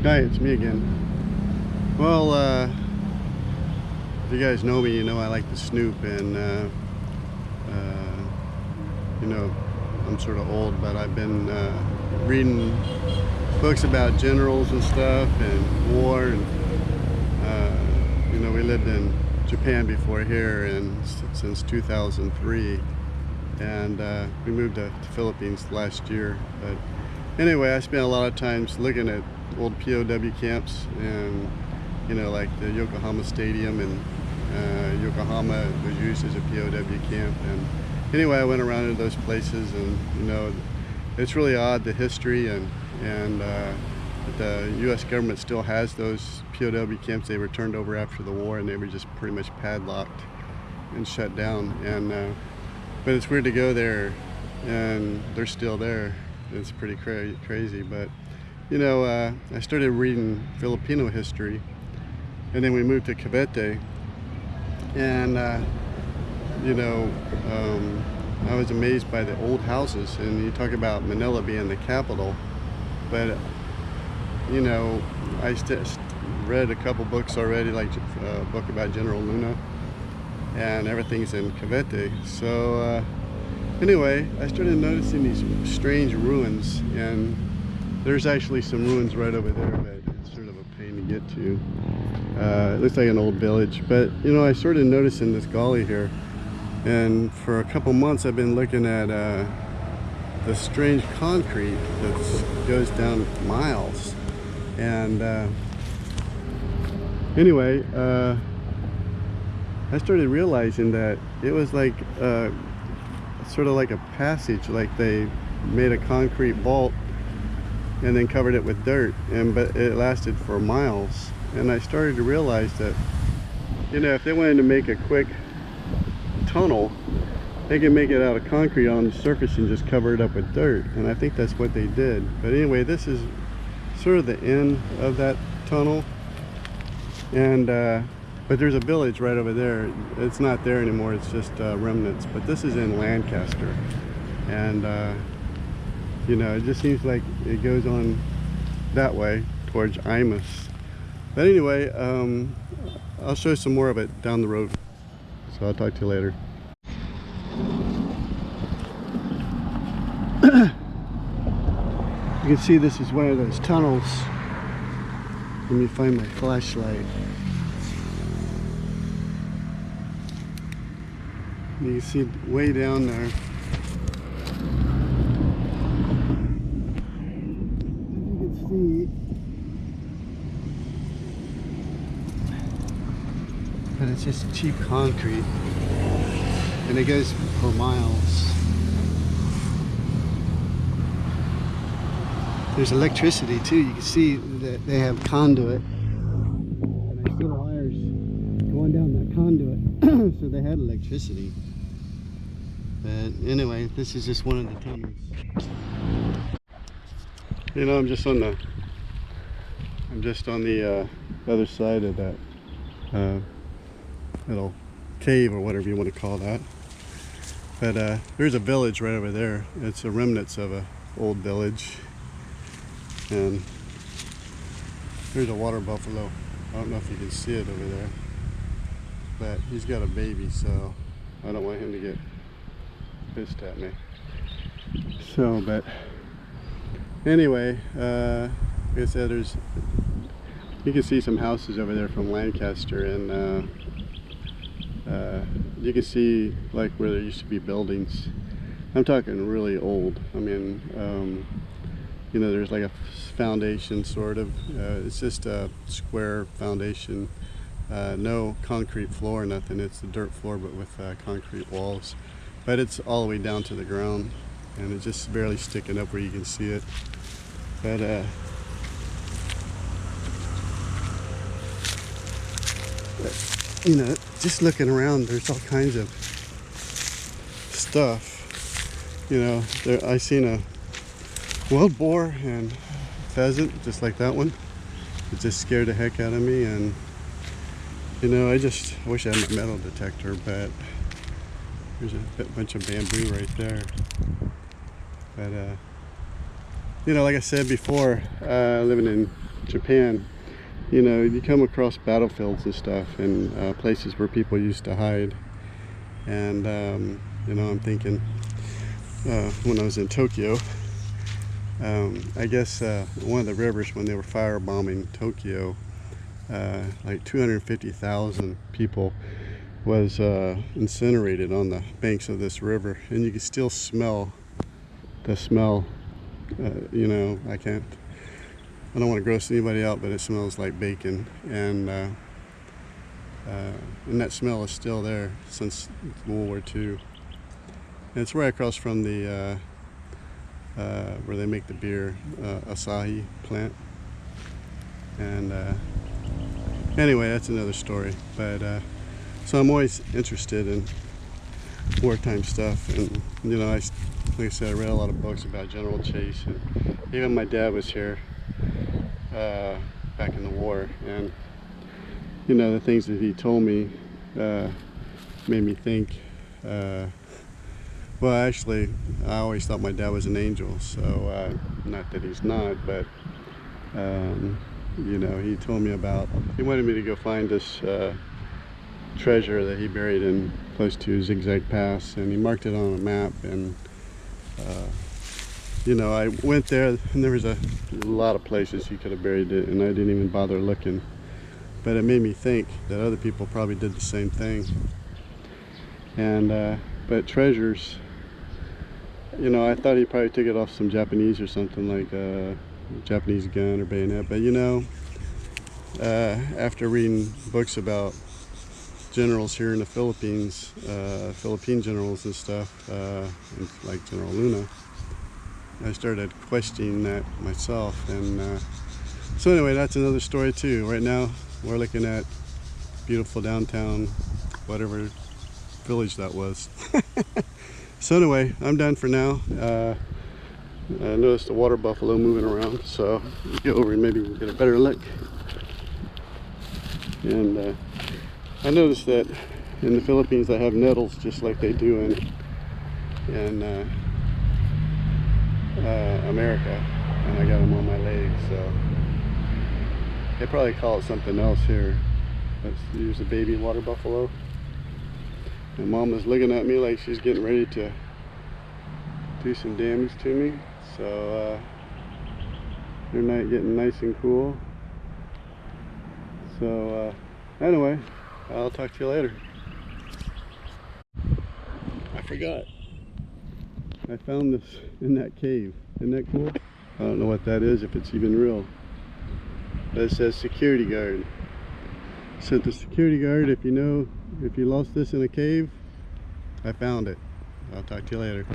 Hi, it's me again. Well, if you guys know me, you know I like to snoop, and you know, I'm sort of old, but I've been reading books about generals and stuff and war, and you know, we lived in Japan before here, and since 2003, and we moved to the Philippines last year. But anyway, I spent a lot of times looking at old POW camps, and you know, like the Yokohama Stadium, and Yokohama was used as a POW camp. And anyway, I went around to those places, and you know, it's really odd, the history, and the U.S. government still has those POW camps. They were turned over after the war, and they were just pretty much padlocked and shut down. And but it's weird to go there, and they're still there. It's pretty crazy. But you know, I started reading Filipino history, and then we moved to Cavite, and you know, I was amazed by the old houses. And you talk about Manila being the capital, but you know, I read a couple books already, like a book about General Luna, and everything's in Cavite. So anyway, I started noticing these strange ruins, and there's actually some ruins right over there, but it's sort of a pain to get to. It looks like an old village, but you know, I started noticing this gully here, and for a couple months I've been looking at the strange concrete that goes down miles. And anyway, I started realizing that it was like sort of like a passage, like they made a concrete vault and then covered it with dirt, but it lasted for miles. And I started to realize that, you know, if they wanted to make a quick tunnel, they can make it out of concrete on the surface and just cover it up with dirt. And I think that's what they did. But anyway, this is sort of the end of that tunnel, and but there's a village right over there. It's not there anymore, it's just remnants. But this is in Lancaster, and you know, it just seems like it goes on that way towards Imus. But anyway, I'll show you some more of it down the road, so I'll talk to you later. You can see this is one of those tunnels. Let me find my flashlight. You can see way down there. You can see, but it's just cheap concrete, and it goes for miles. There's electricity too. You can see that they have conduit, and I see the wires going down that conduit. So they had electricity. But anyway, this is just one of the tunnels. You know, I'm just on the other side of that little cave, or whatever you want to call that. But there's a village right over there. It's the remnants of an old village. And there's a water buffalo. I don't know if you can see it over there, but he's got a baby, so I don't want him to get pissed at me. So, but anyway, like I said, you can see some houses over there from Lancaster, and you can see like where there used to be buildings. I'm talking really old. I mean, you know, there's like a foundation, sort of. It's just a square foundation, no concrete floor, nothing. It's a dirt floor, but with concrete walls. But it's all the way down to the ground, and it's just barely sticking up where you can see it. But you know, just looking around, there's all kinds of stuff. You know, I seen a wild boar and pheasant, just like that one. It just scared the heck out of me, and you know, I wish I had my metal detector, but there's a bunch of bamboo right there. But you know, like I said before, living in Japan, you know, you come across battlefields and stuff, and places where people used to hide. And you know, I'm thinking when I was in Tokyo, I guess one of the rivers, when they were firebombing Tokyo, like 250,000 people was incinerated on the banks of this river, and you can still smell the smell. You know, I don't want to gross anybody out, but it smells like bacon, and that smell is still there since World War II. And it's right across from the where they make the beer, Asahi plant. And anyway, that's another story. But so I'm always interested in wartime stuff, and you know, like I said, I read a lot of books about General Chase, and even my dad was here back in the war, and you know, the things that he told me made me think. Well, actually, I always thought my dad was an angel, so not that he's not, but you know, he told me about, he wanted me to go find this treasure that he buried in close to Zigzag Pass, and he marked it on a map. And you know, I went there, and there was a lot of places he could have buried it, and I didn't even bother looking. But it made me think that other people probably did the same thing. And but treasures, you know, I thought he probably took it off some Japanese or something, like a Japanese gun or bayonet. But you know, after reading books about generals here in the Philippines, Philippine generals and stuff, like General Luna, I started questioning that myself. And so anyway, that's another story too. Right now we're looking at beautiful downtown, whatever village that was. So anyway, I'm done for now. I noticed the water buffalo moving around, so let's go over and maybe we'll get a better look. And I noticed that in the Philippines they have nettles just like they do in America, and I got them on my legs, so they probably call it something else here. Here's a baby water buffalo, and Mom is looking at me like she's getting ready to do some damage to me. So they're not getting nice and cool. So anyway, I'll talk to you later. I forgot, I found this in that cave. Isn't that cool? I don't know what that is, if it's even real, but it says security guard. So the security guard, if you lost this in a cave, I found it. I'll talk to you later.